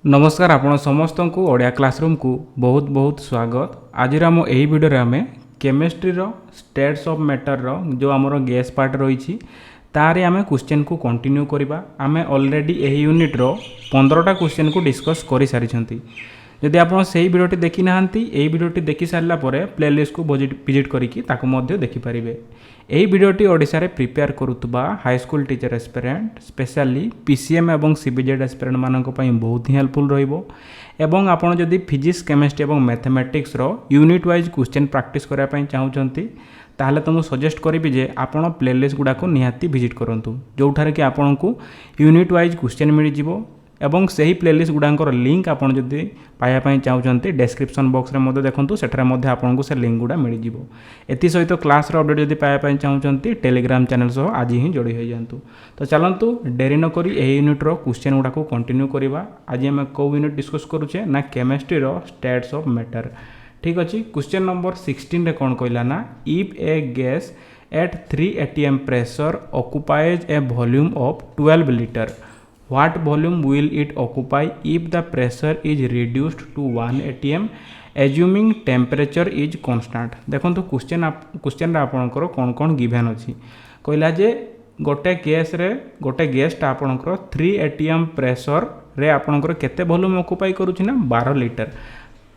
नमस्कार आपण समस्त को ओडिया क्लासरूम को बहुत बहुत स्वागत। आज आम यही वीडियो आम केमिस्ट्री स्टेट्स ऑफ मैटर जो आमर गैस पार्ट रही तारे आम क्वेश्चन को कंटिन्यू करवा। आम ऑलरेडी यही यूनिट रो 15टा क्वेश्चन को डिस्कस कर सारी। जदि आप सही वीडियोटी देखी ना यही वीडियोटी देखी सारा प्लेलिस्ट को विजिट करके देखिपारे। यही वीडियोटी ओडिशा रे प्रिपेयर करुवा high school teacher aspirant specially PCM एवं सीबीजेड एस्पिरेंट मानक पई बहुत ही हेल्पफुल रहिबो। एवं आपण जदि फिजिक्स केमिस्ट्री एवं मैथमेटिक्स रो यूनिट वाइज क्वेश्चन प्रैक्टिस करिया पई चाहउचंती ताहले तो सजेस्ट करी जे आपण प्लेलिस्ट गुडा को निहाती विजिट करंतु जोठारे कि आपण को यूनिट वाइज क्वेश्चन मिल जिवो। एवं सही प्लेलिस्ट गुड़ाकर लिंक आपड़ जदि पाइबापी चाहते डिस्क्रिप्शन बॉक्स रे मध्य देखूँ से आपको से लिंक गुड़ा मिल जाव। एथि सहित क्लास अपडेट जदि पाइबापी चाहते टेलीग्राम चैनल सह आज ही जोड़ी हो जातु। तो चलतु डेरी नक यूनिट रो क्वेश्चन गुड़ा को कंटिन्यू करवा। आज आम कौ यूनिट डिस्कस करुचे ना केमिस्ट्री रो स्टेट्स ऑफ मैटर। ठीक अच्छे क्वेश्चन नंबर 16 रे कौन कहला ना if a gas at 3 atm pressure occupies a volume of 12 litre what volume will it occupy if the pressure is reduced to 1 atm assuming temperature is constant। देखो question आपणकर कौन कौन गिवन अच्छी कहला जे गोटे गैसटा आपणकर 3 atm प्रेशर रे आपणकर केते वॉल्यूम ऑक्युपाई करूछि ना 12 लीटर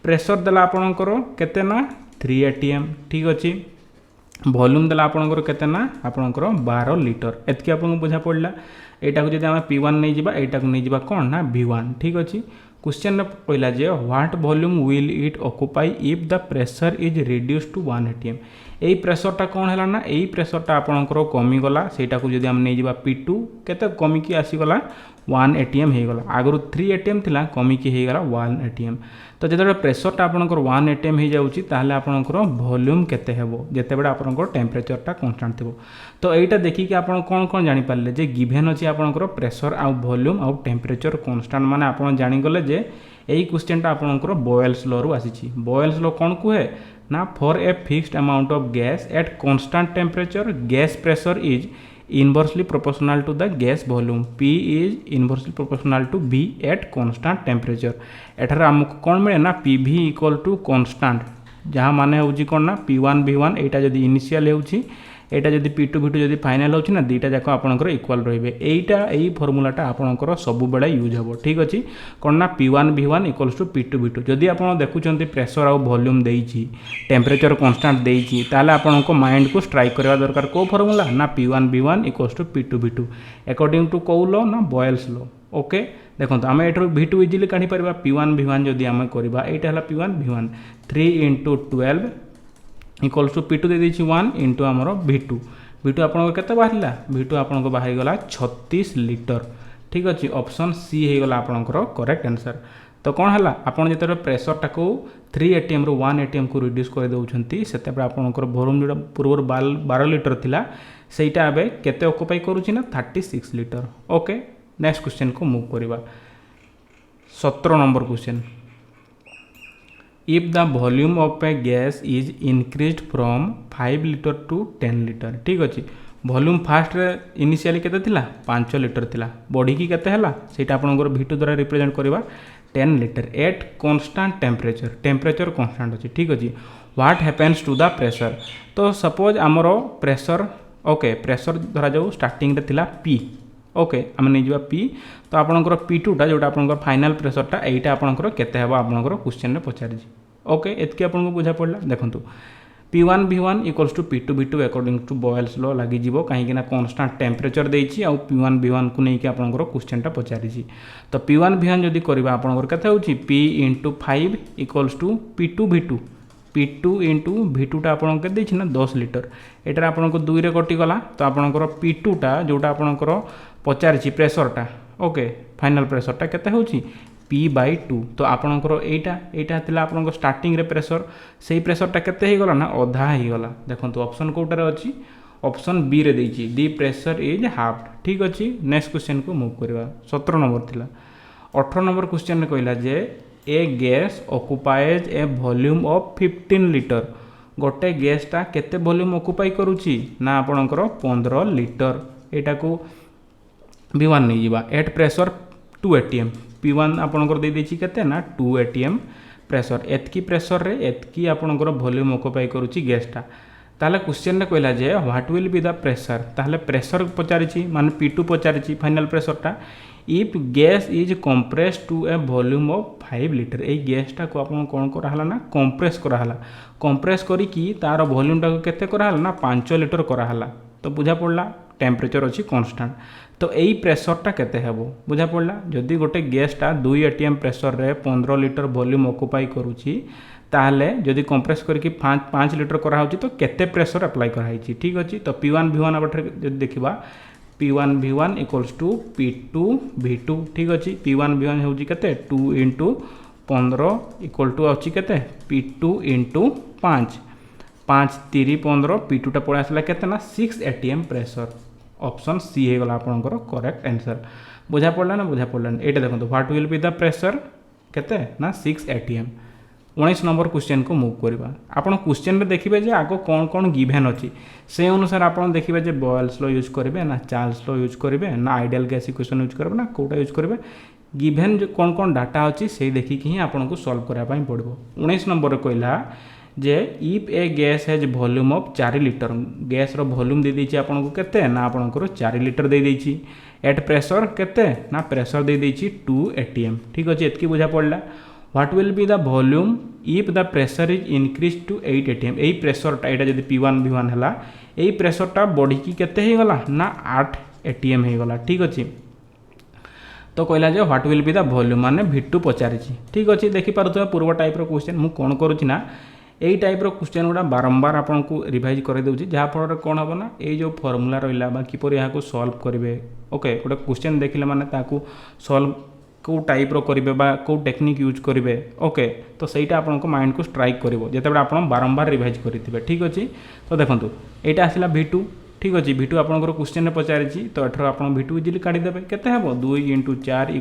प्रेशर देला आपणकर केते ना 3 atm। ठीक अच्छे वॉल्यूम देला आपणकर केते ना आपणकर 12 लीटर एतकी आपन बुझा पड़ला। एटा को जदि आम P1 नहीं जिबा एटा को नहीं जिबा कौन ना V1। ठीक अच्छे क्वेश्चन कहला जे what volume will it occupy if the pressure is reduce to 1 atm। यही प्रेशरटा कौन है ना यही प्रेशरटा आपणकर कमीगला सेटा को जदि आम नहीं जिबा P2 केते कमिकी आसीगला 1 atm हो गला। आगु 3 atm थिला कमिकी हो गला 1 atm। तो जब प्रेशरटा आपणकर 1 atm हो जाउची ताहले आपणकर वॉल्यूम केते हेबो जेतेबेले आपणकर टेम्परेचरटा कांस्टेंट थिबो। तो एटा देखिकी आपण कोन कोन जानि पारले जे गिवन अछि आपणकर प्रेशर आ वॉल्यूम आ टेम्परेचर कांस्टेंट माने आपण जानि गले जे एही क्वेश्चनटा आपणकर बॉयल्स लॉ रु आसीची। बॉयल्स लॉ कोन कुहे ना for a fixed amount of gas at constant temperature gas pressure is inversely proportional to the gas volume P is inversely proportional to V at constant temperature। एठार आमको कौन मिले ना PV equal to constant जहाँ माने होची कौन ना P1 V1 एटा जदि इनिशियल होची एटा जदि P2 V2 जदि फाइनल होची ना दीटा जाक आपनकर इक्वल रहिबे। एटा एई फॉर्मूलाटा आपनकर सब बेला यूज हबो। ठीक अछि कौन ना P1 V1 equals to P2 V2 जदि आपन देखुचंती प्रेशर आ वॉल्यूम देइची टेम्परेचर कांस्टेंट देइची ताले आपनको माइंड को स्ट्राइक करबा दरकार को फॉर्मूला ना P1 V1 equals to P2 V2 according to को लॉ ना बॉयल्स लॉ। ओके देखो आम एठर V2 इजिली काढी परबा P1 V1 जदि आम करबा एटा हला P1 V1 3 × 12 equals to P2 दे देछि 1 इंटू आमर V2 V2 आपन केते बाहरिला V2 आपन बाहरी गला 36 लीटर। ठीक अछि ऑप्शन सी हे गला आपनकर करेक्ट आंसर। तो कौन है आपन जेते प्रेशर टाको 3 atm रो 1 atm को रिड्यूस कर दउछंती सेते आपनकर वॉल्यूम जोडा पूर्व 12 लीटर थिला सेटा अबे केते ऑक्युपाई करूछि ना 36 लीटर। ओके नेक्स्ट क्वेश्चन को मूव करबा 17 number question if the volume of a gas is increased from 5 litre to 10 litre. ठीक अच्छे वॉल्यूम फास्ट रे इनिशियली केते थिला 5 लीटर थिला बढ़ी की केते हला सेटा आपनकर V2 द्वारा रिप्रेजेंट करबा 10 litre at constant temperature constant अछि। ठीक अछि what happens to the pressure. तो सपोज आमरो प्रेशर ओके प्रेशर धरा जाऊ स्टार्टिंग रे थिला P ओके आम नहीं जा P तो आपनकर P2 टा जोटा आपनकर फाइनल प्रेशरटा एटा आपनकर केते हेबा आपनकर क्वेश्चन रे पचारि। ओके एतके आपनको बुझा पड़ला। देखंतु P1 V1 equals to P2 V2 according to Boyle's law लागि जीवो कहीं ना कांस्टेंट टेम्परेचर देइछि आ P1 V1 को नहीं कि आपनकर क्वेश्चनटा पचारि। तो P1 V1 जदि करबा आपनकर केते होछि P × 5 equals to P2 V2 P2 × V2 टा आपन के देछि ना 10 लीटर एटा आपनको 2 रे कटि गला। तो आपनकर P2 टा जोटा आपनकर पचारि प्रेशरटा ओके फाइनल प्रेशरटा केते होछि P/2। तो आपनकर एटा थिला आपनकर स्टार्टिंग रे प्रेशर सेही प्रेशरटा केते हे गला ना आधा हे गला। देखंतु ऑप्शन कोटारे अछि ऑप्शन बी रे देछि दी प्रेशर इज हाफ। ठीक अछि नेक्स्ट क्वेश्चन को मूव करबा 17 नंबर थिला 18 नंबर क्वेश्चन रे कहला जे a gas occupies a volume of 15 litre गोटे गैसटा केते वॉल्यूम ऑक्युपाई करूछि ना आपनकर 15 लीटर एटा को V1 नहीं जिबा एट प्रेशर 2 atm P1 आपणकर दे देछि केते ना 2 atm प्रेशर एतकी प्रेशर रे एतकी आपणकर वॉल्यूम ऑक्युपाई करूछि गैसटा ताले क्वेश्चन रे कहला जे what will be the pressure ताले प्रेशर पचारिछि माने P2 पचारिछि फाइनल प्रेशरटा if gas is compressed to a volume of 5 litre ए गैसटा को आपन कोन कराहला ना कंप्रेस कराहला कंप्रेस करी कि तार वॉल्यूमटा को केते कराहला ना 5 लीटर कराहला तो बुझा पड़ला टेम्परेचर अच्छी कांस्टेंट तो यही प्रेशरटा केते हेबो बुझा पड़ला जदि गोटे गैसटा 2 atm प्रेशर रे 15 लीटर वॉल्यूम ऑक्युपाई करूछि ताहले जदि कंप्रेस करके 5 लीटर करा होछि तो केते प्रेशर अप्लाई करा हिछि ठीक अछि तो P1 V1 अबठरे जदि देखिबा P1 V1 equals to P2 V2 ठीक अछि P1 V1 होछि केते 2 * 15 इक्वल टू अछि केते P2 * 5 5 3 15 P2 टा पड़ा आसला केते ना 6 atm प्रेशर ऑप्शन सी हे गला आपनकर करेक्ट आंसर बुझा पड़ला ना बुझा पड़ला एटा देखंतु what will be the pressure केते ना 6 atm 19 नंबर क्वेश्चन को मूव करबा आपण क्वेश्चन रे देखिबे जे आगो कोन कोन गिवन अछि से अनुसार आपण देखिबे जे बॉयल्स लॉ यूज करिवे ना चार्ल्स लॉ यूज करिवे ना आइडियल गैस इक्वेशन यूज करबे ना कोटा यूज करिवे गिवन जो कोन कोन डाटा अछि से देखि कि ही आपण को सॉल्व करा पई पड़बो 19 नंबर रे कहला जे if a gas has volume of 4 litre gas रो वॉल्यूम दे देछि आपण को केते ना आपण को 4 लीटर दे देछि एट प्रेशर केते ना प्रेशर दे देछि 2 atm ठीक अछि एतकी बुझा पड़ला what will be the volume if the pressure is increase to 8 atm एई प्रेशर टा एटा जदी P1 V1 हला एई प्रेशर टा बढ़ी की केते हे गला ना 8 atm हे गला ठीक अछि तो कहला जे what will be the volume माने V2 पचारिछि ठीक अछि देखि पारुथबा पूर्व टाइप रो क्वेश्चन मु कोन करूछि ना एई टाइप रो क्वेश्चन गुडा बारंबार आपन को रिवाइज करे देउछि जहा फर कोन हबो ना एई जो फार्मूला रहिला बा किपर या को सॉल्व करिवे ओके गोटे क्वेश्चन देखिले माने ताकू सॉल्व को टाइप रो करिवे बा को टेक्निक यूज करिवे ओके तो सेटा आपन को माइंड को स्ट्राइक करिवो जेते बडा आपन बारंबार रिवाइज करिथिबे ठीक अछि तो देखंतु एटा आसिला V2 ठीक अछि V2 आपन को क्वेश्चन ने पचारिछि तो एठरो आपन V2 इजिली काढी देबे केते हेबो 2 * 4 =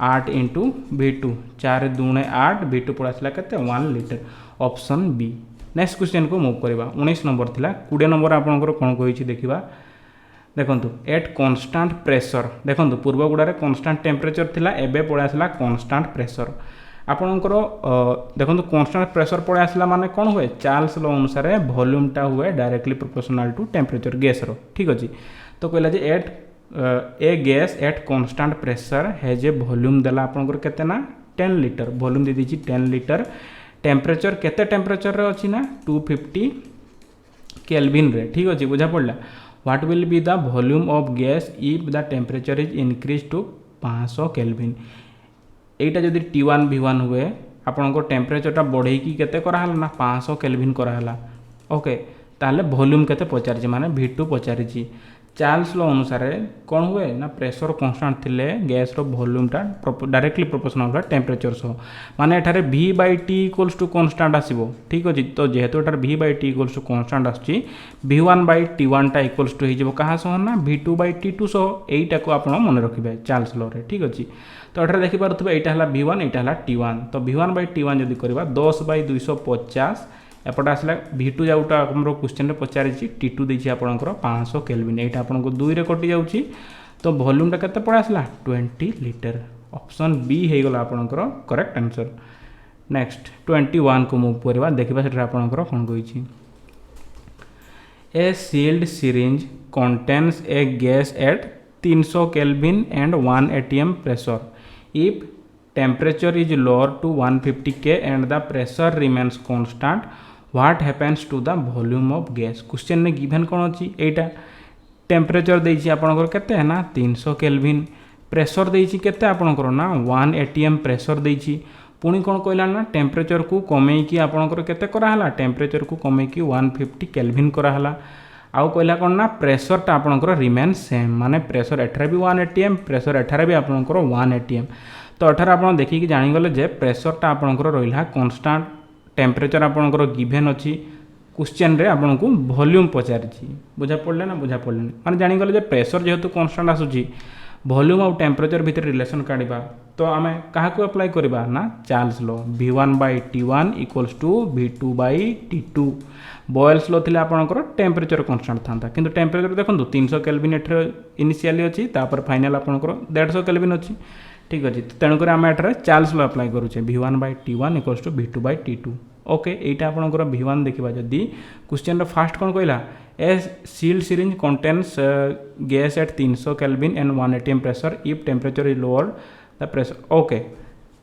8 * V2 4 2 8 V2 पड़ आसिला केते 1 litre option B next question को मूव करबा 19 नंबर थिला 20 नंबर आपन को कोन कहिछि देखिबा देखंतु एट कांस्टेंट प्रेशर देखंतु पूर्व गुडारे कांस्टेंट टेम्परेचर थिला एबे पड़ आसिला कांस्टेंट प्रेशर आपनकर देखंतु कांस्टेंट प्रेशर पड़ आसिला माने कोन होय चार्ल्स लॉ अनुसार वॉल्यूम टा हुए directly proportional to temperature gas रो ठीक अछि तो कहला जे at a gas at constant pressure has a volume देला आपनकर केते ना 10 लीटर वॉल्यूम दे दिछि 10 लीटर टेम्परेचर केते टेम्परेचर रे अछि ना 250 केल्विन रे ठीक अछि बुझा पड़ला what will be the volume of gas if the temperature is increase to 500 kelvin एटा जदि T1 V1 हुए आपन को टेम्परेचर टा बढ़े की केते करा हला ना 500 केल्विन करा हला ओके ताले वॉल्यूम केते पचारिछि माने V2 पचारिछि चार्ल्स लॉ अनुसार कौन हुए ना प्रेशर कांस्टेंट थिले गैस रो वॉल्यूम टा डायरेक्टली प्रोपोर्शनल टेम्परेचर सो माने एठारे V/T इक्वल्स टू कांस्टेंट आसीबो ठीक अछि तो जेहेतु एठारे V/T इक्वल्स टू कांस्टेंट आछि V1/T1 टा इक्वल्स टू हिजबो कहा सो ना V2/T2 सो एइटा को आपण मन रखिबे चार्ल्स लॉ रे ठीक अछि तो एठारे देखि पारुथबे एइटा हला V1 एइटा हला T1 तो V1/T1 जदि करबा 10/250 एपटे आसला V2 जाउटा हमरो क्वेश्चन रे पचारिछि T2 देछि आपनकर 500 केल्विन एटा आपनको 2 रे कटि जाउछि तो वॉल्यूम टा केते पड़ आसला 20 लीटर ऑप्शन बी हे गला आपनकर करेक्ट आंसर नेक्स्ट 21 को मूव करबा देखिबा सेटा आपनकर कोन कहिछि a sealed syringe contains a gas at 300 kelvin and 1 atm pressure if temperature is lower to 150 K and the pressure remains constant what happens to the volume of gas question ने given कोन अछि एटा temperature देछि आपनकर केते है ना 300 kelvin pressure देछि केते आपनकर ना 1 atm प्रेशर देछि पुनी कोन कहला ना टेम्परेचर को कमे की आपनकर केते करा हला टेम्परेचर को कमे की 150 केल्विन करा हला आउ कहला कोन ना प्रेशर ता आपनकर रिमेन सेम माने प्रेशर एठारे भी 1 atm प्रेशर एठारे भी आपनकर 1 atm तो अठार आप देखिए जानीगले जे प्रेशर टा आपनकर रहिला कांस्टेंट टेम्परेचर आपनकर गिवन अछि क्वेश्चन रे आपन को वॉल्यूम पचारिछि बुझा पड़ले ना बुझा पड़ले माने जानीगले जे प्रेशर जेहेतु कांस्टेंट आसुछि वॉल्यूम और टेम्परेचर भितर रिलेशन काढिबा तो आमे काहा को अप्लाई करबा ना Charles law V1/T1 equals to V2/T2 Boyle's law थिले आपनकर टेम्परेचर कांस्टेंट थांता किंतु टेम्परेचर देखंतु 300 केल्विन एठरे इनिशियली अछि तापर फाइनल आपनकर 150 केल्विन अछि ठीक अच्छे तेणुक आम एठार चार्ल्स लॉ अप्लाई करुचे V1/T1 equals to V2/T2 okay यहाँ आपंकर V1 देखा जदि क्वेश्चन फास्ट कौन कहला a sealed syringe contains gas at 300 kelvin and 1 atm pressure if temperature is lower the pressure okay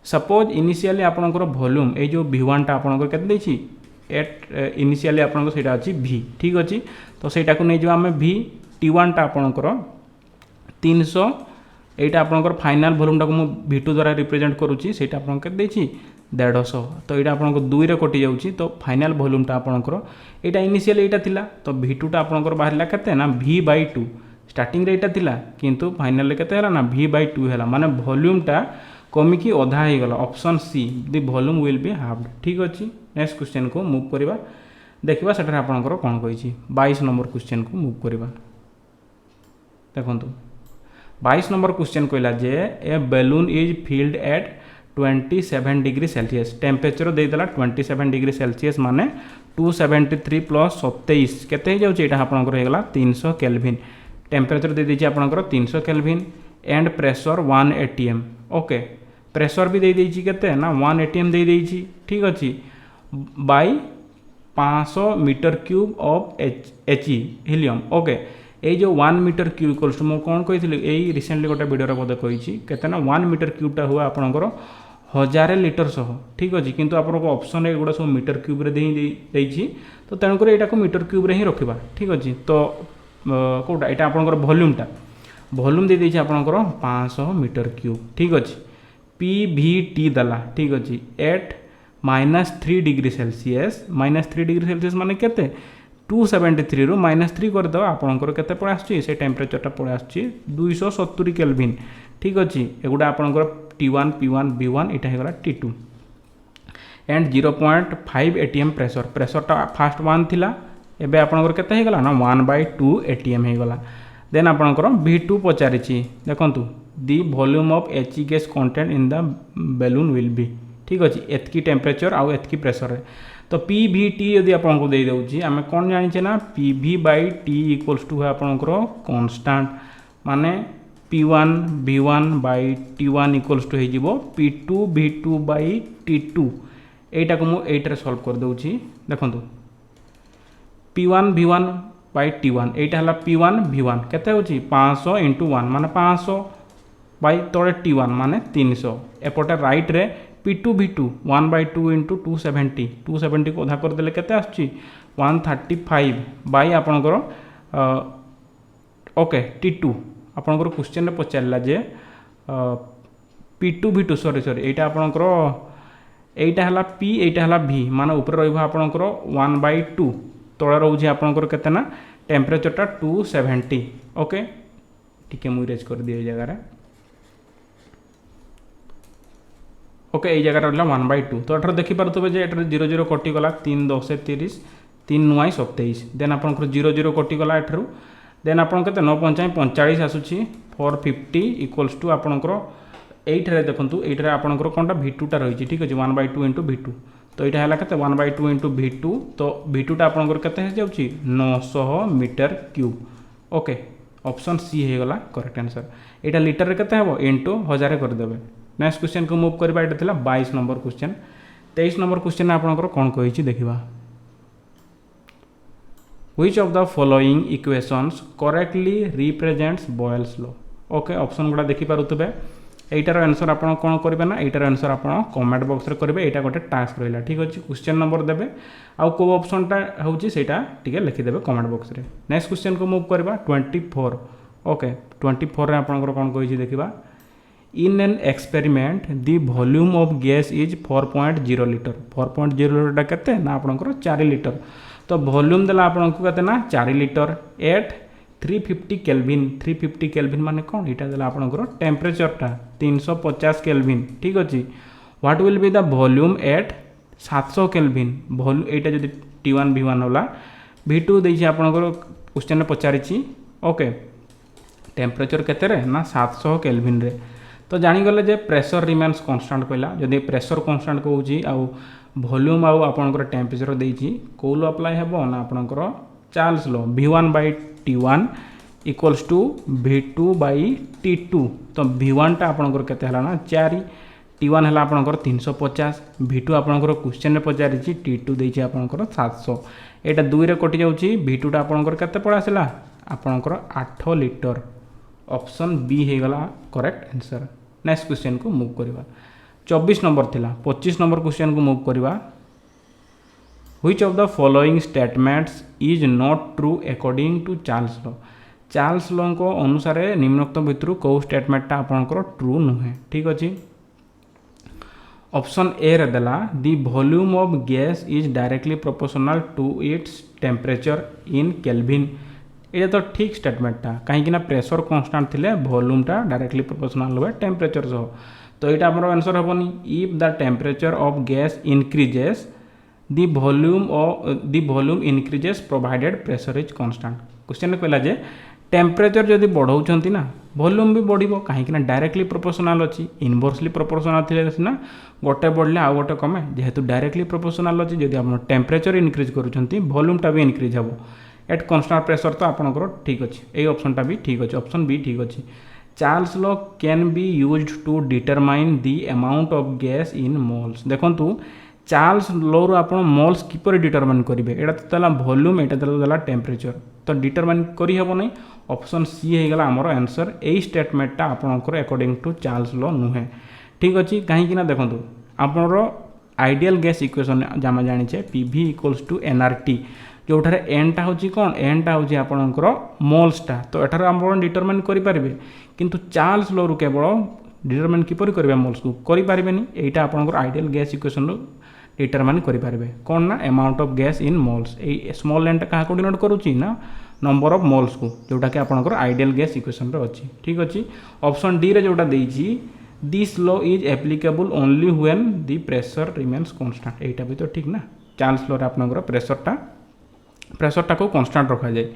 suppose initially आपंकर वॉल्यूम ये जो V1 टा आपंकर केते एट इनिशियली आपंकर सेटा अछि V ठीक अच्छे तो सेटा को नहीं आम T1 टा आपंकर 300 यहाँ आपंकर फाइनाल वॉल्यूम टाक V2 द्वारा रिप्रेजेंट करुच्ची से आपको 150 तो यहाँ आपको 2 रे कटि जाऊँगी तो फाइनाल वॉल्यूमटा आपंकर यहाँ इनिशियल यहाँ थिला तो V2 टा आपंकर बाहर केते ना V/2 स्टार्टिंग रे यहाँ थिला किंतु फाइनाल केते हला ना V/2 है माने वॉल्यूमटा कमिकी अधा हो गला option see the volume will be halved ठीक अच्छे नेक्स्ट क्वेश्चन को मूव करवा देखा सेठार आपंकर कौन कही 22 नंबर क्वेश्चन को मूव करवा देखो 22 नंबर क्वेश्चन कहला जे a balloon is filled at 27 degree Celsius temperature देदेला 27 डिग्री सेल्सियस माने 273 प्लस 27 केते हो जाउची एटा आपनकर हेगला 300 केल्विन टेम्परेचर दे दीची आपनकर 300 kelvin and pressure 1 atm okay pressure भी दे दीची केते ना 1 atm दे दीची ठीक अछि by 500 metre cube of He helium okay ये जो 1 मीटर क्यूब इक्वल्स टू मैं कौन कही यही रिसेंटली गोटे वीडियो बोधे कही केते ना 1 मीटर क्यूबटा हुआ आपंकर 1000 लिटर सह ठीक अच्छे किंतु आपको ऑप्शन एगुड़ा सब मीटर क्यूब रे देइछि तो तेणुक यहाँ मीटर क्यूब रे ही रखा ठीक अच्छे तो कौटा यहाँ आपंकर वॉल्यूम दे देइछि आपंकर 500 मीटर क्यूब ठीक अच्छे PVT दला ठीक अच्छे at -3 degree Celsius -3 degree Celsius माने केते 273 रु -3 करदे आपंकर केते पड़े आछी से टेम्परेचरटा पड़े आछी 270 केल्विन ठीक अच्छे एगुड़ा आपंकर T1 P1 V1 यहाँ होगा T2 एंड 0.5 atm प्रेशरटा फास्ट 1 थिला एबे आपंकर केते हो गला ना 1/2 atm हो गला देन आपंकर V2 पचारिछि देखंतु दी volume of He gas content in the balloon will be ठीक अच्छे एतकी टेम्परेचर आउ एतकी प्रेशर तो PVT यदि आपको दे दउची आमे कौन जानिछे ना PV/T इक्वल्स टू आपंकर कांस्टेंट माने P1 V1/T1 इक्वल्स टू हो P2 V2/T2 यहाँ को मुझे सॉल्व कर दूची देखो P1 V1/T1 यहाँ है P1 V1 केते होची 500 × 1 माने 500 बाई तले T1 माने 300 एपटे राइट रे P2 V2 1/2 × 270 को अधा करदे केते आछी 135 बाई आपणकर ओके T2 आपणकर क्वेश्चन पचारा जे P2 V2 सॉरी यहाँ आपणकर यहाँ है P यहाँ है V माने ऊपर रहा आपणकर 1/2 तले रोचे आपणकर केते ना टेम्परेचरटा 270 ओके टिके मुझे इरेज कर दिए जगह ओके ये जगह रहा 1/2 तो एठार देखिपे जे 0 0 कटिगला 3 10 30 3 9 27 देन आपंकर 0 0 कटिगला एठार देन आप 9 5 45 आसूँ 450 इक्वल्स टू आपंकर ये देखो ये आपंकर कौनटा V2 टा रही ठीक अच्छे 1/2 × V2 तो यहाँ है के 1/2 × V2 तो V2 टा आपंकर केते जाऊँगी 900 metre cube okay option C हो गला करेक्ट आंसर यहाँ लिटर केते हम इंटू 1000 करदे नेक्स्ट क्वेश्चन को मूव करवा ये था 22 नंबर क्वेश्चन 23 नंबर क्वेश्चन आपंकर कौन कही देखा which of the following equations correctly represents boils law okay option गुड़ा देखिपे यार आंसर आप कौन करेंगे ना यार आंसर आप कमेंट बॉक्स रे करेंगे यहाँ गोटे टास्क रहा ठीक अच्छे क्वेश्चन नंबर देवे आउ को ऑप्शनटा होची टिके लिखिदेवे कमेंट बॉक्स रे नेक्स्ट क्वेश्चन को मूव करवा 24 ओके 24 आपंकर कौन कही देखा in an experiment the volume of gas is 4.0 litre 4.0 litre केते ना आपंकर 4 लिटर तो वॉल्यूम देला आपको केते ना 4 लिटर एट 350 केल्विन 350 केल्विन माने कौन यहाँ देला आपंकर टेम्परेचरटा 350 केल्विन ठीक अच्छे what will be the volume at 700 kelvin यहाँ जब T1 V1 होला V2 देइछि आपंकर क्वेश्चन पचारिछि ओके टेम्परेचर केते ना 700 केल्विन रे तो जानीगले जे प्रेशर रिमेन्स कन्स्टांट कहला जदि प्रेशर कन्स्टांट कहूँ आउ वॉल्यूम आउ आपंकर टेम्परेचर देइछि को लो अप्लाई हेबो ना आपंकर Charles law V1/T1 equals to V2 by T2 तो V1 टा आपनकर केते हला ना 4 T1 हला आपनकर 350 V2 आपनकर क्वेश्चन रे पचारि छि T2 देइ छि आपनकर 700 एटा 2 रे कटि जाउ छि V2 टा आपनकर केते पडासिला आपनकर 8 लिटर ऑप्शन बी हे गला करेक्ट आंसर। नेक्स्ट क्वेश्चन को मूव करबा 24 नंबर थिला 25 नंबर क्वेश्चन को मूव करबा Which of the following statements is not true according to Charles law? Charles law को अनुसार निम्नोक्त भितर कौ स्टेटमेंटा आपनकर ट्रू नुहे ठीक अच्छे। ऑप्शन ए रे देला the volume of gas is directly proportional to its temperature in kelvin ये तो ठीक स्टेटमेंटा कहीं प्रेशर कांस्टेंट थिले वॉल्यूमटा डायरेक्टली प्रोपोर्शनल हुए टेम्परेचर सह तो यहाँ आम आंसर हेनी if the temperature of gas increases the volume increases provided pressure is constant. Question कहला जे टेम्परेचर जदि बढ़ाऊँ ना वॉल्यूम भी बढ़ो कहीं डायरेक्टली प्रोपोर्शनल अच्छी इनवर्सली प्रोपोर्शनल थे सीना गोटे बढ़ले आउ गोटे कमे जेहेतु डायरेक्टली प्रोपोर्शनल अच्छी जब आप टेम्परेचर इंक्रीज करुँच वॉल्यूमटा भी इंक्रीज हे एट कन्स्टांट प्रेशर तो आपंकर ठीक अच्छे ये ऑप्शनटा भी ठीक अच्छे ऑप्शन बी ठीक अच्छे। Charles law can be used to determine the amount of gas in moles देखु चार्ल्स लॉ रू आप मोल्स किपर डिटरमाइन करेंगे यहाँ तो देला वॉल्यूम यहाँ तो देला टेम्परेचर तो डिटरमाइन करी हेब नहीं ऑप्शन सी हो गला आमर आंसर यही स्टेटमेंटा आपंकर अकॉर्डिंग टू चार्ल्स लॉ नुहे ठीक अच्छे कहीं देखो आपणर आइडियल गैस इक्वेशन आम जाने PV equals to NRT Jothar एनटा हूँ कौन एनटा हूँ आपणकर मोल्सटा तो एठार आप डिटरमाइन करेंगे किंतु चार्ल्स लॉ रू केवल डिटरमाइन किपर करेंगे मोल्स को करें यहाँ आपंकर आइडियल गैस इक्वेशन डिटरमाइन करेंगे कौन ना amount of gas in moles ये स्मॉल एन क्या डिनोट करुच्ची ना नंबर ऑफ मोल्स को जोटा कि आपंकर आइडियल गैस इक्वेशन अच्छी ठीक अच्छे। ऑप्शन डी रे जोटा देइछि this law is applicable only when the pressure remains constant एटा भी तो ठीक ना चार्ल्स लॉ रे आपनकर प्रेशरटा को कांस्टेंट रखा जाए।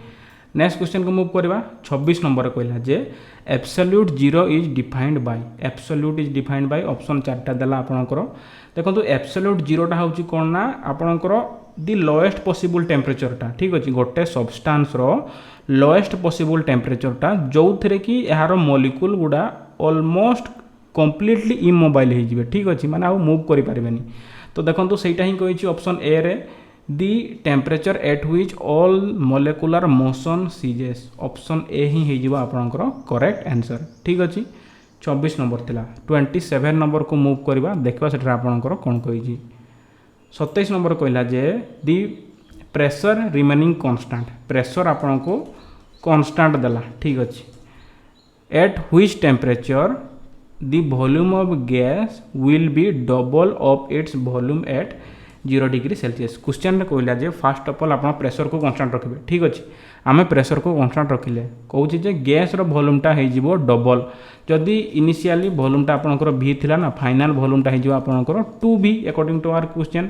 नेक्स्ट क्वेश्चन को मूव करवा 26 नंबर कहला जे absolute zero is defined by absolute is defined by option 4टा देला आपनकर देखो एब्सोल्यूट जीरोटा हूँ कौन ना आपणकर दी लोएस्ट पॉसिबल टेम्परेचरटा ठीक अच्छे गोटे सब्सटेंस रो लोएस्ट पॉसिबल टेम्परेचरटा जो थे कि यार मॉलिक्यूल गुड़ा ऑलमोस्ट कंप्लीटली इमोबाइल हो ठीक अच्छे माने आउ मूव करें तो देखो सहीटा ही कही ऑप्शन ए रे the temperature at which all molecular motion ceases option A ही हो आपणकर करेक्ट आंसर ठीक अच्छे। 24 नंबर थिला 27 नंबर को मूव करवा देखा से आपणकर कौन कही 27 नंबर कहला जे the pressure remaining constant pressure आपन को कांस्टेंट देला ठीक अच्छे at which temperature the volume of gas will be double of its volume at 0 degree Celsius. Question में कहला जे फास्ट ऑफ ऑल आप प्रेशर को कांस्टेंट रखिए ठीक अच्छे आम प्रेशर को कांस्टेंट रखिले कहूँ जे गैस रो वॉल्यूमटा हो डबल जदि इनिशियली वॉल्यूमटा आपनकर भी थिला ना फाइनल वॉल्यूमटा हो आपनकर 2v according to our question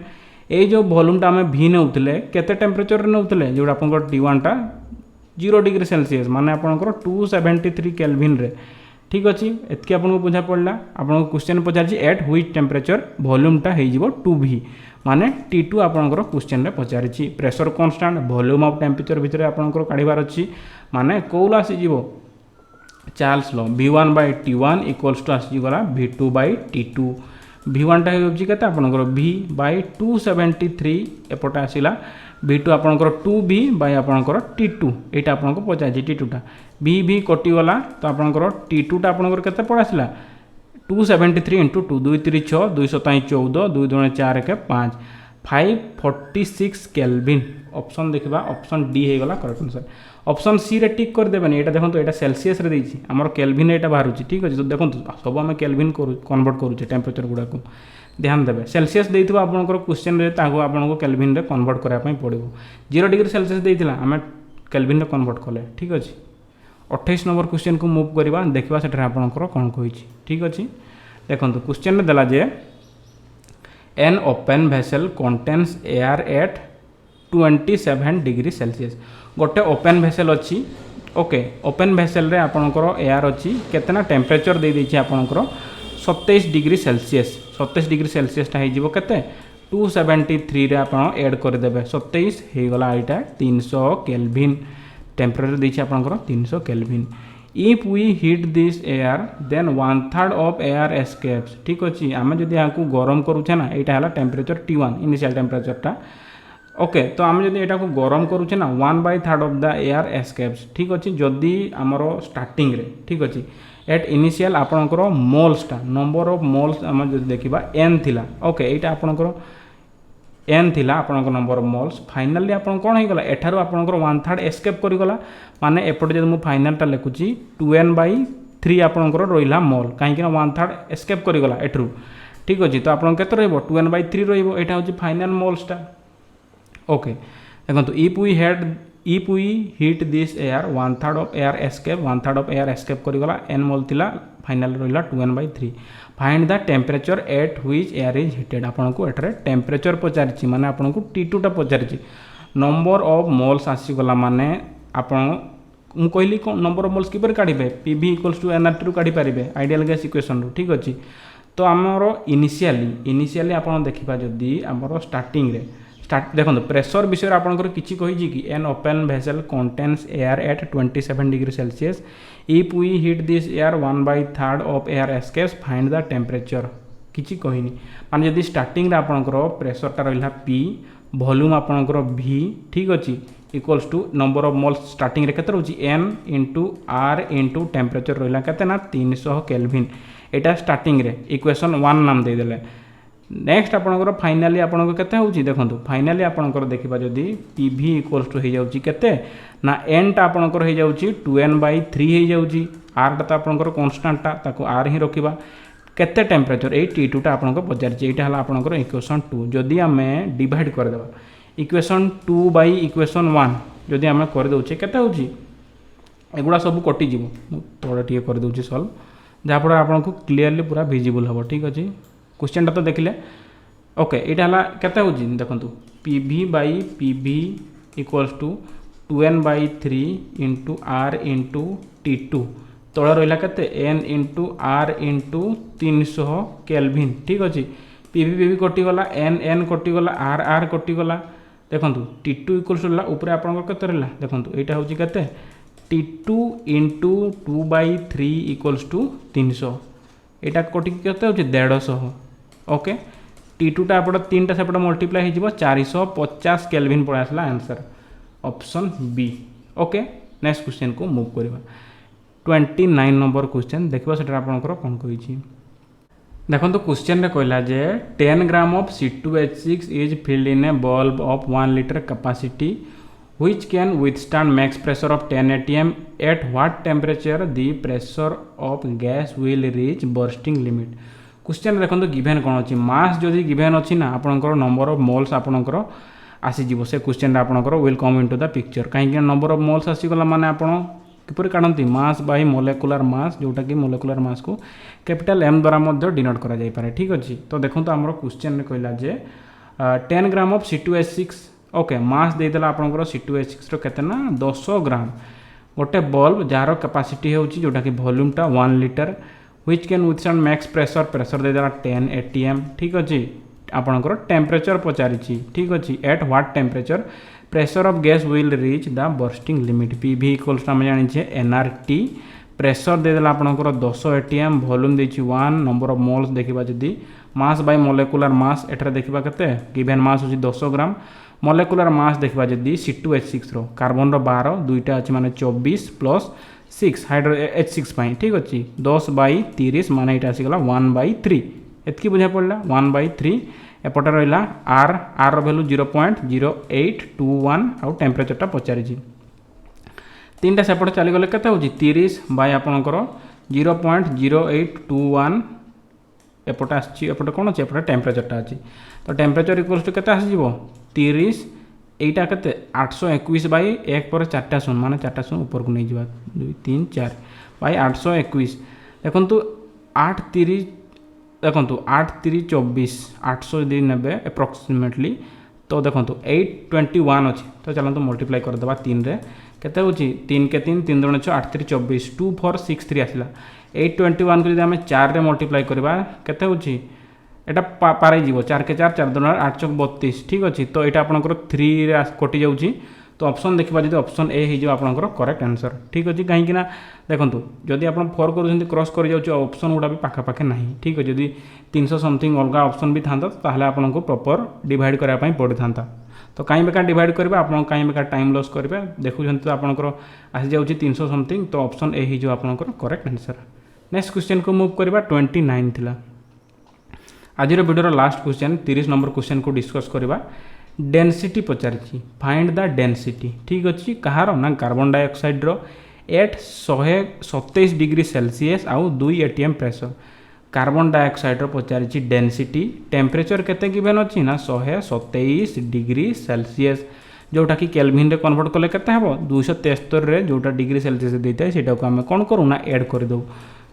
ये जो वॉल्यूमटा आम भी नौले केते टेम्परेचर नौले जो आपनकर T1टा 0 डिग्री सेल्सियस माने आपनकर 273 केल्विन रे ठीक अच्छे एतकी आपको बुझा पड़ा आपको क्वेश्चन पचार एट व्हिच टेम्परेचर वॉल्यूमटा हो 2v माने T2 आपनकर क्वेश्चन में पचारि pressure constant volume of temperature भितर आपनकर काढ़ार अच्छी माने कौन आसीज Charles law V1 by T1 equals to आसीगला V2 बाय T2 V1 टा होता आपनकर V बाय 273 एपटे आसला V2 आपनकर 2V बाय आपनकर T2 यहाँ आपको पचार T2 टा V कटिगला तो आपनकर T2 टा आपनकर केते पड़ासला 273 इंटू 2 2 3 6 2 7 14 2 2 4 1 5 546 केल्विन ऑप्शन देखा ऑप्शन डी हो गला करेक्ट आंसर। ऑप्शन सी रे टिक कर देबेनी एटा देखो एटा सेल्सियस रे देछि हमर केल्विन एटा बाहर ठीक अच्छे तो देखो सब आम केल्विन कन्वर्ट करूचे टेम्परेचर गुड़ा को ध्यान देवे सेल्सियस देइथिबा आपनकर क्वेश्चन रे ताको आपनको केल्विन रे कन्वर्ट करा पई पड़िबो 0 डिग्री सेल्सियस देइथिला आम केल्विन रे कन्वर्ट कले ठीक अच्छे। 28 नंबर क्वेश्चन को मूव करवा देखा से आपनकर कौन कही ठीक अच्छे देखो क्वेश्चन में देला जे an open vessel contains air at 27 degree Celsius गोटे ओपन वेसल अच्छी ओके ओपन वेसल रे आपनकर एयर अच्छी केतना टेम्परेचर दे देछि आपनकर 27 डिग्री सेल्सियस 27 डिग्री सेल्सियसटा हो केते 273 रे आपन ऐड कर देबे 27 हो गला एटा 300 केल्विन टेम्परेचर देछि आपनकर 300 kelvin. If we heat this air then 1/3 of air escapes. ठीक अच्छे आम जदि यहाँ गरम करुचे ना यहाँ है टेम्परेचर T1 इनिशियल टेम्परेचरटा ओके तो आम जब यहाँ गरम करुचे ना 1/3 ऑफ द एयर एस्केप्स। ठीक अच्छे जदि आमर स्टार्टिंग रे ठीक अच्छे एट इनिशियल आपणकर मोल्सटा नंबर ऑफ मोल्स आम जो देखा n थिला ओके यहाँ आपणकर n थिला आपणकर नंबर ऑफ मोल्स फाइनाली आपन कौन हो गला एठार आपणकर 1/3 एस्केप करिगला माने एपटे जब मु फाइनलटा लिखुची 2n/3 आपणकर रहिला मोल कहीं 1/3 एस्केप करिगला एठरू। ठीक अच्छे तो आपन केते रहइबो 2n/3 रहइबो एटा होची फाइनल मोल्सटा ओके देखो if we heat this air 1/3 of air escape 1/3 of air escape करिगला n मोल थिला फाइनल रहिला 2n/3 find the temperature at which air is heated आपन को एटरे टेम्परेचर पचारिछि माने आपन को T2 टा पचारिछि नंबर ऑफ मोल्स आसीगला माने आपन मु कहली नंबर ऑफ मोल्स किपर काढिबे PV = nRT रु काढि पारिबे आइडियल गैस इक्वेशन रु। ठीक अछि तो आमर इनिशियली आपन देखिबा जदी आमर स्टार्टिंग रे देखो प्रेशर विषय आपंकर किसी कही कि an open vessel contains air at 27 degree Celsius if we heat this air 1/3 of air escapes find the temperature किसी कहनी माने जदि स्टार्टिंग रे आपंकर प्रेशरटा रहा P वॉल्यूम आपंकर V ठीक अच्छे equals to number of moles starting रे केते रहउची n into r into temperature रहा केते ना 300 केल्विन एटा स्टार्टिंग रे इक्वेशन 1 नाम दे देले। नेक्स्ट आपणकर फाइनाली आपणकर केते होउची देखंतु फाइनाली आपणकर देखिबा जदी PV इक्वल्स टू हे जाउची केते ना n टा आपणकर हे जाउची 2n/3 हे जाउची r टा त आपणकर कांस्टेंट टा ताको r ही रखिबा केते टेम्परेचर ए T2 टा आपणकर पचारची एटा हला आपणकर इक्वेशन 2 जदी हमें डिवाइड कर देबा इक्वेशन 2 बाय इक्वेशन 1 जदी हमें कर दोचे केते होउची एगुडा सब कटि जीवो तोडा टिके कर दोची सॉल्व जहा पर आपनको क्लियरली पूरा विजिबल हो। ठीक अछि क्वेश्चन तो देखिले ओके यहाँ है केते होची देखंतु PV/PV equals to 2n/3 into r into T2 तले रहा केते n into r into 300 kelvin. ठीक अच्छे PV कटिगला n कटिगला r कटिगला देखंतु T2 इक्वल्स रहा ऊपर आपन केते रहा देखंतु यहाँ होची केते T2 इंटू 2/3 इक्वल्स टू 300 यहाँ कटि केते होची 150 ओके T2 टा आपड़ 3 टा सेपट मल्टीप्लाई हो 450 केल्विन पड़े आसला answer option B. Okay next question को मूव करवा 29 नंबर क्वेश्चन देखा से आपंकर कौन कही देखो क्वेश्चन रे कहला जे 10 gram of C2H6 is filled in A bulb of 1 litre capacity which can withstand max pressure of 10 atm at what temperature the pressure of gas will reach bursting limit। Question देखो given कौन अच्छी मास जदि given अच्छी ना आपंकर number of moles आपंकर आसीज से question आपंकर will come into the picture कहीं नंबर ऑफ मोल्स आसीगला माने आपन किपर काढंती मास बाय मोलेकुलर मास जोटा कि मोलेकुलर मास को कैपिटल M द्वारा मध्य डिनोट करा जाय पारे। ठीक अच्छे तो देखो आमर क्वेश्चन रे कहला जे 10 gram of C2H6 okay mass देदेला आपंकर C2H6 रो केते ना 10 ग्राम गोटे बल्ब जार कैपेसिटी होची जोटा कि वॉल्यूमटा 1 litre which can withstand max pressure pressure देदेला 10 atm। ठीक अच्छे आपंकर टेम्परेचर पचारिछि ठीक अच्छे at what temperature pressure of gas will reach the bursting limit PV equals आम जानिछे nRT प्रेशर देदेला आपंकर 10 atm वॉल्यूम देछि 1 नंबर ऑफ मोल्स देखिबा जदी मास बाय मोलेकुलर मास एठरे देखिबा केते गिवन मास होछि 10 ग्राम मोलेकुलर मास देखिबा जदी C2H6 रो कार्बन रो 12 दुईटा अछि माने 24 प्लस 6 हाइड्रो H6 पाई। ठीक अच्छे 10/30 माने यहाँ आसीगला 1/3 एतकी बुझा पड़ा 1/3 एपटे रहा r वैल्यू 0.0821 आउ टेम्परेचरटा पचारि 3टा सेपटे चलीगले केते होची 30 बाय आपनकर 0.0821 एपटे आछि एपटे कोन अछि एपटे टेम्परेचरटा अछि तो टेम्परेचर इक्वल्स टू केते आसीजिवो 30 एटा केते 821 बाय 1 पर 4टा शून्य माने 4टा शून्य ऊपर को नहीं जिवा 2 3 4 बाय 821 देखंतु 8 30 देखंतु 8 3 24 800 यदि नेबे एप्रोक्सीमेटली तो देखंतु 821 अछि तो चलंतु मल्टीप्लाई कर देबा 3 रे केते होची 3 के 3 3 दुणे 6 8 3 24 2 4 6 3 आसिला 821 को यदि हम 4 रे मल्टीप्लाई करबा केते होची एटा पारे जीवो 4 के 4 4 दुणे 8 चौक 32 ठीक अछि तो एटा आपनकर 3 रे कटि जाउची तो ऑप्शन देखा जब ऑप्शन ए हो आपंकर करेक्ट आंसर ठीक अच्छे कहीं देखो जदि आप 4 कर क्रॉस कर जाऊँ ऑप्शन गुड़ा भी पाखापाखि ना ठीक अच्छे जब 300 समथिंग अलग ऑप्शन भी था ताहले आपको प्रॉपर डिवाइड करने पड़ी था तो कहीं बेकार डिवाइड करेंगे आप कहीं बेकार टाइम लॉस करेंगे देखुं तो आपंकर आसी जाऊँ 300 समथिंग तो ऑप्शन ए हो आपंकर करेक्ट आंसर। नेक्स्ट क्वेश्चन को मूव करवा 29 थिला आज video last question 30 number question को डिस्कस करवा डेनसीटी पचारि फाइंड द डेनसीटी ठीक अच्छे कहार ना कार्बन डाइऑक्साइड रो एट 127 डिग्री सेल्सियस आउ 2 atm प्रेशर कार्बन डाइऑक्साइड रो पचारि डेनसीटी टेम्परेचर केते गिवन अच्छी ना 127 डिग्री सेल्सियस जोटा कि केल्विन रे कन्वर्ट कले केते हेबो 273 रे जोटा डिग्री सेल्सियस देता है सेटा को आम कौन करूँ ना एड करदे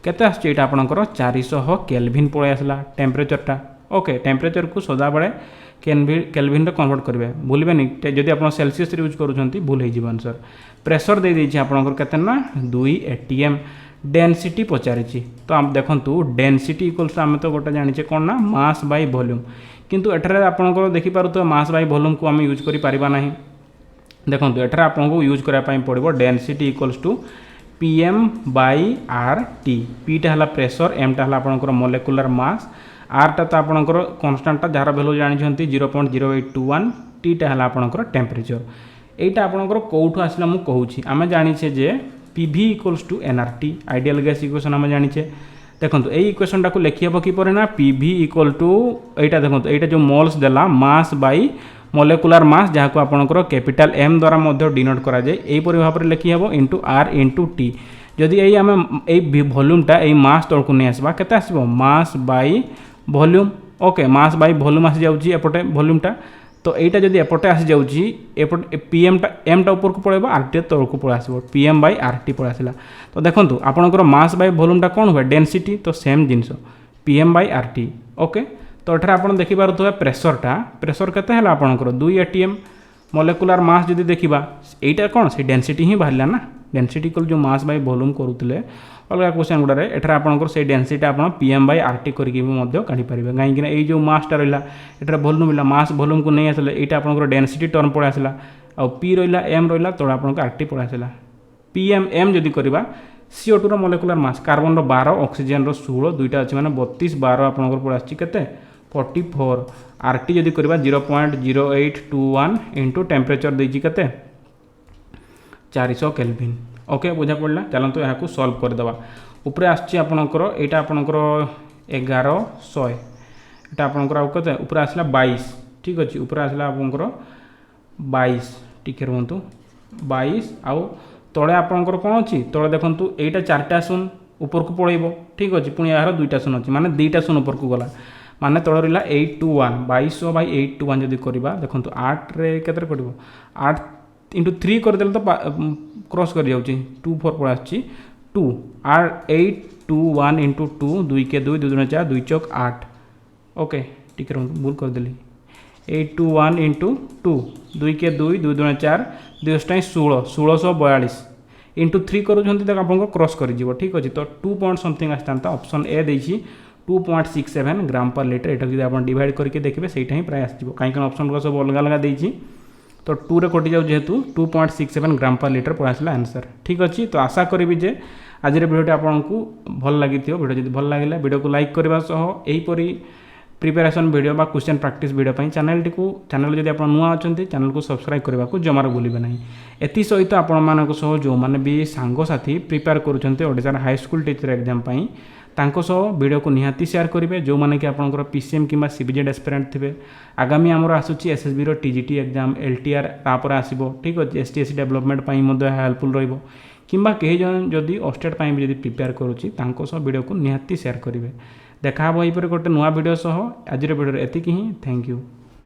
केते आछे एटा आपनकर 400 केल्विन पळे आसला टेम्परेचरटा ओके टेम्परेचर को सदा बेले केल्विन रे कन्वर्ट करेंगे भूलबेनि जदि आप सेल्सियस यूज करूँ भूल हो आंसर प्रेशर दे देछि आपनकर केते ना 2 atm डेनसीटी पचारि तो आप देखो डेनसीटी इक्वल्स आम तो गोटे जाने कौन ना मास बाय वॉल्यूम किंतु एठारे आपनकर देखिपारुथिबे मास बाय वॉल्यूम को आम यूज करि परिबा नाही देखो एठारे आपको यूज कराया पड़ो density equals to pm by rt पीटा है प्रेशर एमटा है आपंकर मोलेकुलर मास आरटा तो आपंकर कन्स्टाटा जार भैल्यू जानते 0.0821 टीटा है आपंकर टेम्परेचर यहाँ आपंकर कौटू आसला मुझे कहूँ आम जाचे जे PV equals to nRT ideal gas equation आम जाचे देखो ये इक्वेशन टाक लिखिब किपर ना पीवी इक्वल टू यहाँ देखो यहाँ जो मोल्स देला मास बाय मोलेकुलर मास जहाँ को आपंकर कैपिटल एम द्वारा डिनोट करा जाए यहीपरि भाव में लिखि हेबो इंटू आर इंटू टी जदि यही आम ये वॉल्यूमटा ये मास तौर को नहीं आसवा केते आसबो mass by volume okay mass by volume आसी जाउची एपटे वॉल्यूमटा तो यहाँ जदि एपटे आसी जाउची एपटे पीएमटा एमटा ऊपर को पड़ेबो आरटी तौर को पड़े आसबो पीएम बाय आरटी पड़े आसला तो देखंतु आपनकर मास बाय वॉल्यूमटा कौन हुए डेंसिटी तो same genus PM by RT okay तो एठार आप देखिपारे प्रेशर केते है आपनकर 2 atm मोलेकुलर मास जदि देखा यहाँ कौन से डेंसिटी ही बाहर ना डेंसिटी को जो मास बाय वॉल्यूम करूले अलग क्वेश्चन गुड़े एठार आपंकर से डेंसिटी आप पीएम बाय आरटी करके काढ़ी पारे कहीं ये जो मासटा रहा एठार वॉल्यूम रहा मास वॉल्यूम को नहीं आसले यहाँ आपंकर डेंसिटी टर्म पड़े आसला आ पी रहा एम रहा तौर आप आरटी पड़े आसला पीएम एम जदि करवा CO2 molecular mass carbon 12 oxygen 16 दुईटा अच्छे मैंने 32 12 आपंकर पड़े आसते 44 आरटी जदि करवा 0.0821 इंटू टेम्परेचर देती के 400 केल्विन ओके बुझा पड़ा चलते यहाँ सॉल्व करदे उपरे आपणकर यहाँ आपणकर 1100 यहाँ आपणकर आते ऊपर आसला 22 ठीक अच्छे ऊपर आसला आपणकर 22 टिके रुहतु 22 आउ तले आपणकर कौन अच्छी तले देखूँ यहाँ 4टा शून ऊपर को पड़ेब ठीक अच्छे पुणी यार 2टा शून अच्छी माने 2टा शून ऊपर को गला माने तल रहा 821 2200 बाय 821 जदि करवा देखो 8 रे केते पड़ो 8 इंटू 3 करदे तो क्रॉस कर जाऊँगी 24 पड़े आसी 2 8 821 इंटू 2 2 के 2 2 4 2 चौक 8 ओके ठीक है भूल करदेली 821 इंटू 2 2 के 2 2 2 4 2 16 1642 इंटू 3 करूँ आपको क्रॉस कर ठीक अच्छे तो 2 पॉइंट समथिंग आसता ऑप्शन ए देती 2.67 ग्राम पर लिटर यहाँ जब आप डिवाइड करके देखिए सहीटा ही प्राय आसो कहीं ऑप्शन गुड़ा सब अलग अलग देती तो 2 रे कटि जाऊ जेहेतु 2.67 ग्राम पर लिटर पड़ा आसला आंसर ठीक अच्छे तो आशा करी जे आज भिडियो आपको भल लगी भिडियो जब भल लगे भिडियो को लाइक करने सह यहीपरि प्रिपेरेसन वीडियो बा क्वेश्चन प्रैक्टिस वीडियो चैनल जब आप नुआ अच्छा चैनल को सब्सक्राइब करने को जमार भूलिए ना एथि सहित आपण जो मैंने भी सांगसाथी प्रिपेयर करुँचार हाईस्कल टीचर एग्जाम तांको सह वीडियो को निहाती शेयर करेंगे जो मैंने कि आपंकर पीसीएम कि सीबीजेड एस्पिरेंट थे आगामी आमर आसूची एसएसबी रो टीजीटी एग्जाम एलटीआर तापर आसो ठीक अच्छे एसटीएससी डेवलपमेंट हेल्पफुल रही किंबा कहीं जदि अस्टेट भी जब प्रिपेयर करुँची वीडियो को निहाती शेयर करेंगे देखा यहीपर गोटे नुआ वीडियो सह आज वीडियो एतिक ही थैंक यू।